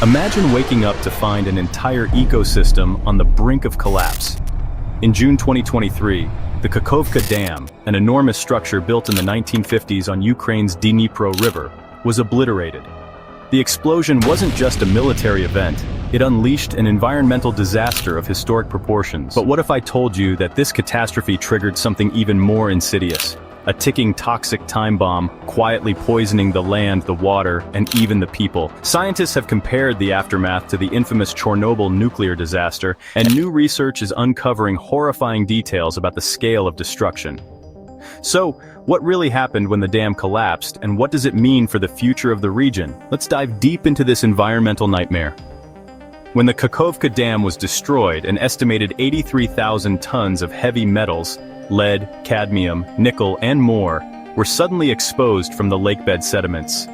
Imagine waking up to find an entire ecosystem on the brink of collapse. In June 2023, the Kakhovka Dam, an enormous structure built in the 1950s on Ukraine's Dnipro River, was obliterated. The explosion wasn't just a military event, it unleashed an environmental disaster of historic proportions. But what if I told you that this catastrophe triggered something even more insidious? A ticking toxic time bomb, quietly poisoning the land, the water, and even the people. Scientists have compared the aftermath to the infamous Chernobyl nuclear disaster, and new research is uncovering horrifying details about the scale of destruction. So, what really happened when the dam collapsed, and what does it mean for the future of the region? Let's dive deep into this environmental nightmare. When the Kakhovka Dam was destroyed, an estimated 83,000 tons of heavy metals, lead, cadmium, nickel, and more, were suddenly exposed from the lakebed sediments.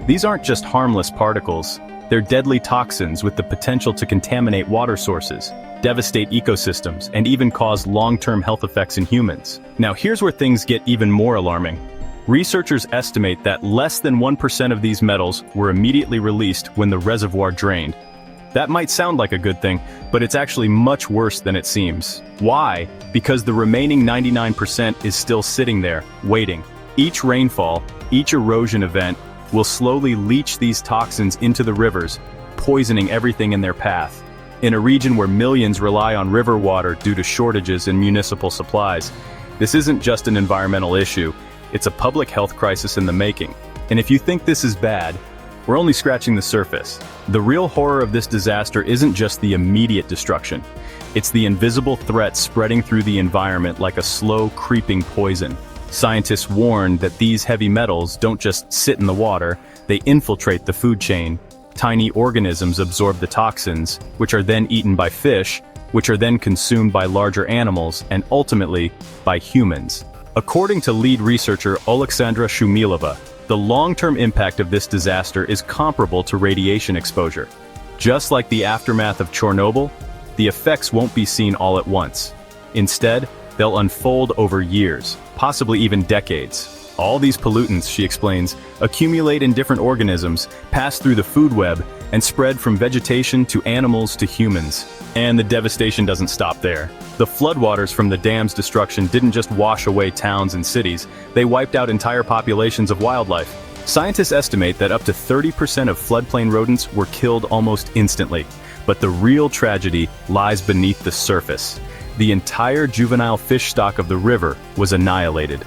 These aren't just harmless particles, they're deadly toxins with the potential to contaminate water sources, devastate ecosystems, and even cause long-term health effects in humans. Now here's where things get even more alarming. Researchers estimate that less than 1% of these metals were immediately released when the reservoir drained. That might sound like a good thing, but it's actually much worse than it seems. Why? Because the remaining 99% is still sitting there, waiting. Each rainfall, each erosion event, will slowly leach these toxins into the rivers, poisoning everything in their path. In a region where millions rely on river water due to shortages in municipal supplies, this isn't just an environmental issue, it's a public health crisis in the making. And if you think this is bad, we're only scratching the surface. The real horror of this disaster isn't just the immediate destruction. It's the invisible threat spreading through the environment like a slow, creeping poison. Scientists warn that these heavy metals don't just sit in the water, they infiltrate the food chain. Tiny organisms absorb the toxins, which are then eaten by fish, which are then consumed by larger animals, and ultimately, by humans. According to lead researcher Oleksandra Shumilova, the long-term impact of this disaster is comparable to radiation exposure. Just like the aftermath of Chernobyl, the effects won't be seen all at once. Instead, they'll unfold over years, possibly even decades. All these pollutants, she explains, accumulate in different organisms, pass through the food web, and spread from vegetation to animals to humans. And the devastation doesn't stop there. The floodwaters from the dam's destruction didn't just wash away towns and cities, they wiped out entire populations of wildlife. Scientists estimate that up to 30% of floodplain rodents were killed almost instantly. But the real tragedy lies beneath the surface. The entire juvenile fish stock of the river was annihilated.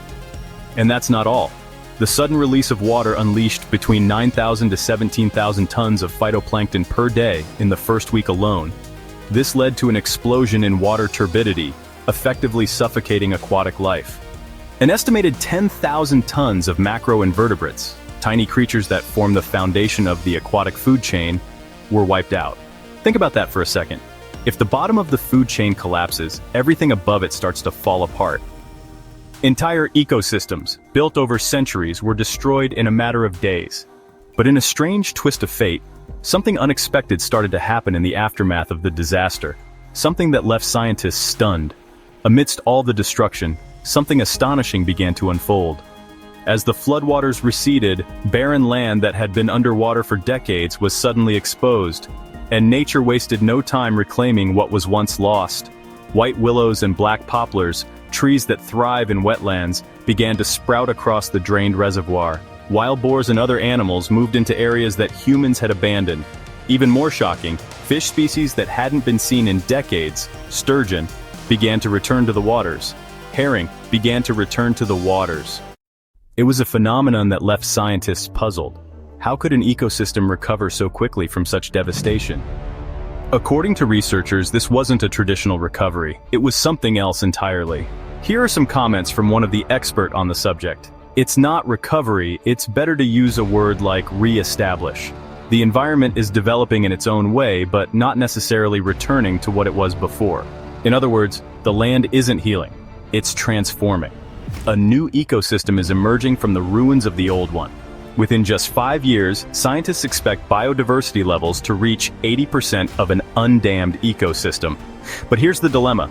And that's not all. The sudden release of water unleashed between 9,000 to 17,000 tons of phytoplankton per day in the first week alone. This led to an explosion in water turbidity, effectively suffocating aquatic life. An estimated 10,000 tons of macroinvertebrates, tiny creatures that form the foundation of the aquatic food chain, were wiped out. Think about that for a second. If the bottom of the food chain collapses, everything above it starts to fall apart. Entire ecosystems, built over centuries, were destroyed in a matter of days. But in a strange twist of fate, something unexpected started to happen in the aftermath of the disaster. Something that left scientists stunned. Amidst all the destruction, something astonishing began to unfold. As the floodwaters receded, barren land that had been underwater for decades was suddenly exposed, and nature wasted no time reclaiming what was once lost. White willows and black poplars, trees that thrive in wetlands, began to sprout across the drained reservoir. Wild boars and other animals moved into areas that humans had abandoned. Even more shocking, fish species that hadn't been seen in decades, sturgeon, began to return to the waters. Herring began to return to the waters. It was a phenomenon that left scientists puzzled. How could an ecosystem recover so quickly from such devastation? According to researchers, this wasn't a traditional recovery. It was something else entirely. Here are some comments from one of the experts on the subject. It's not recovery, it's better to use a word like re-establish. The environment is developing in its own way, but not necessarily returning to what it was before. In other words, the land isn't healing, it's transforming. A new ecosystem is emerging from the ruins of the old one. Within just 5 years, scientists expect biodiversity levels to reach 80% of an undammed ecosystem. But here's the dilemma.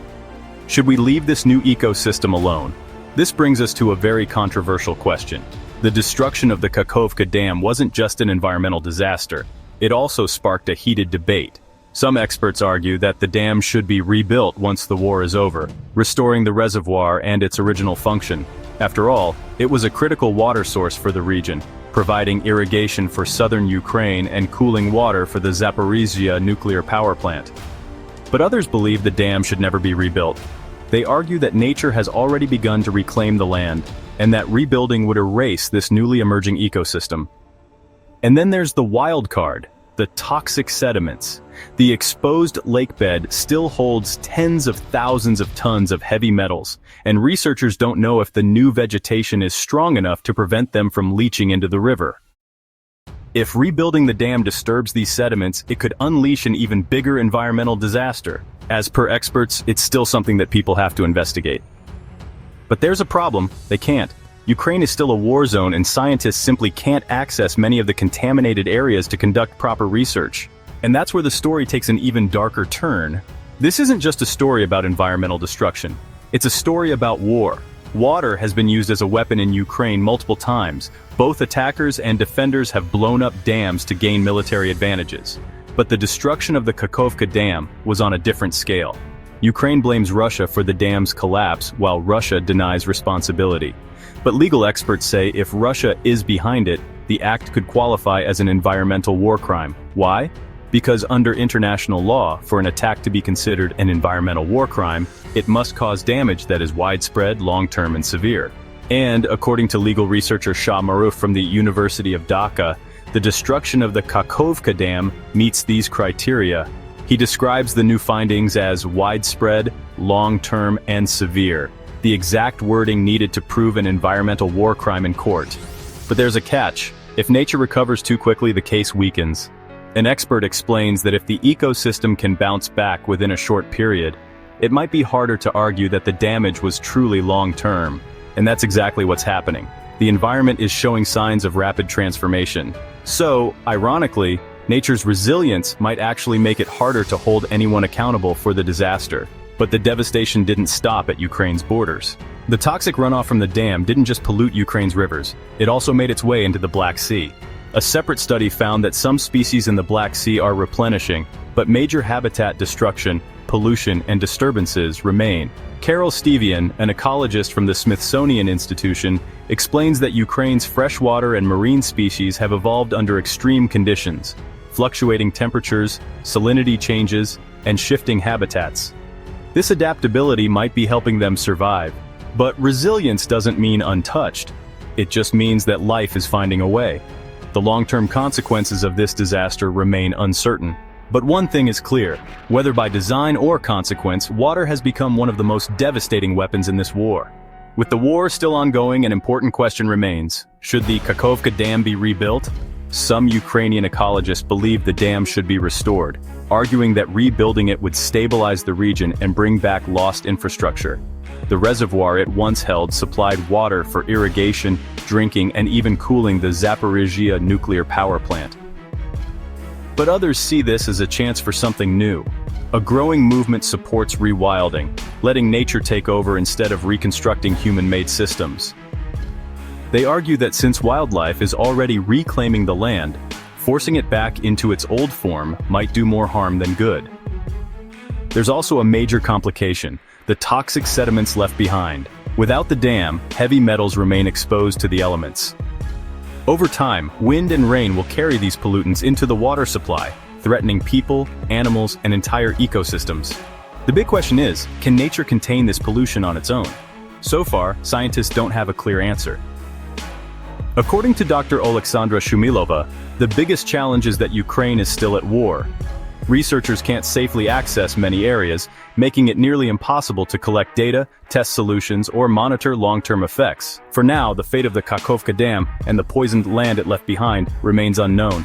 Should we leave this new ecosystem alone? This brings us to a very controversial question. The destruction of the Kakhovka Dam wasn't just an environmental disaster. It also sparked a heated debate. Some experts argue that the dam should be rebuilt once the war is over, restoring the reservoir and its original function. After all, it was a critical water source for the region, providing irrigation for southern Ukraine and cooling water for the Zaporizhzhia nuclear power plant. But others believe the dam should never be rebuilt. They argue that nature has already begun to reclaim the land, and that rebuilding would erase this newly emerging ecosystem. And then there's the wild card, the toxic sediments. The exposed lakebed still holds tens of thousands of tons of heavy metals, and researchers don't know if the new vegetation is strong enough to prevent them from leaching into the river. If rebuilding the dam disturbs these sediments, it could unleash an even bigger environmental disaster. As per experts, it's still something that people have to investigate. But there's a problem: they can't. Ukraine is still a war zone, and scientists simply can't access many of the contaminated areas to conduct proper research. And that's where the story takes an even darker turn. This isn't just a story about environmental destruction. It's a story about war. Water has been used as a weapon in Ukraine multiple times. Both attackers and defenders have blown up dams to gain military advantages. But the destruction of the Kakhovka Dam was on a different scale. Ukraine blames Russia for the dam's collapse, while Russia denies responsibility. But legal experts say if Russia is behind it, the act could qualify as an environmental war crime. Why? Because under international law, for an attack to be considered an environmental war crime, it must cause damage that is widespread, long-term, and severe. And, according to legal researcher Shah Maruf from the University of Dhaka, the destruction of the Kakhovka Dam meets these criteria. He describes the new findings as widespread, long-term, and severe, the exact wording needed to prove an environmental war crime in court. But there's a catch. If nature recovers too quickly, the case weakens. An expert explains that if the ecosystem can bounce back within a short period, it might be harder to argue that the damage was truly long-term. And that's exactly what's happening. The environment is showing signs of rapid transformation. So, ironically, nature's resilience might actually make it harder to hold anyone accountable for the disaster. But the devastation didn't stop at Ukraine's borders. The toxic runoff from the dam didn't just pollute Ukraine's rivers, it also made its way into the Black Sea. A separate study found that some species in the Black Sea are replenishing, but major habitat destruction, pollution, and disturbances remain. Carol Stevian, an ecologist from the Smithsonian Institution, explains that Ukraine's freshwater and marine species have evolved under extreme conditions, fluctuating temperatures, salinity changes, and shifting habitats. This adaptability might be helping them survive. But resilience doesn't mean untouched. It just means that life is finding a way. The long-term consequences of this disaster remain uncertain. But one thing is clear: whether by design or consequence, water has become one of the most devastating weapons in this war. With the war still ongoing, an important question remains: should the Kakhovka Dam be rebuilt? Some Ukrainian ecologists believe the dam should be restored, arguing that rebuilding it would stabilize the region and bring back lost infrastructure. The reservoir it once held supplied water for irrigation, drinking, and even cooling the Zaporizhzhia nuclear power plant. But others see this as a chance for something new. A growing movement supports rewilding, letting nature take over instead of reconstructing human-made systems. They argue that since wildlife is already reclaiming the land, forcing it back into its old form might do more harm than good. There's also a major complication: the toxic sediments left behind. Without the dam, heavy metals remain exposed to the elements. Over time, wind and rain will carry these pollutants into the water supply, threatening people, animals, and entire ecosystems. The big question is, can nature contain this pollution on its own? So far, scientists don't have a clear answer. According to Dr. Oleksandra Shumilova, the biggest challenge is that Ukraine is still at war. Researchers can't safely access many areas, making it nearly impossible to collect data, test solutions, or monitor long-term effects. For now, the fate of the Kakhovka Dam and the poisoned land it left behind remains unknown.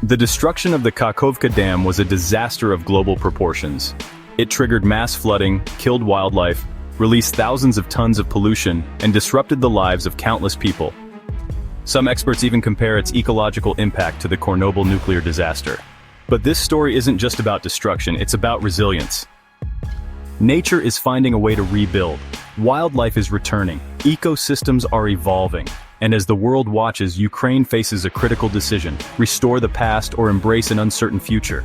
The destruction of the Kakhovka Dam was a disaster of global proportions. It triggered mass flooding, killed wildlife, released thousands of tons of pollution, and disrupted the lives of countless people. Some experts even compare its ecological impact to the Chornobyl nuclear disaster. But this story isn't just about destruction, it's about resilience. Nature is finding a way to rebuild. Wildlife is returning. Ecosystems are evolving. And as the world watches, Ukraine faces a critical decision: restore the past or embrace an uncertain future.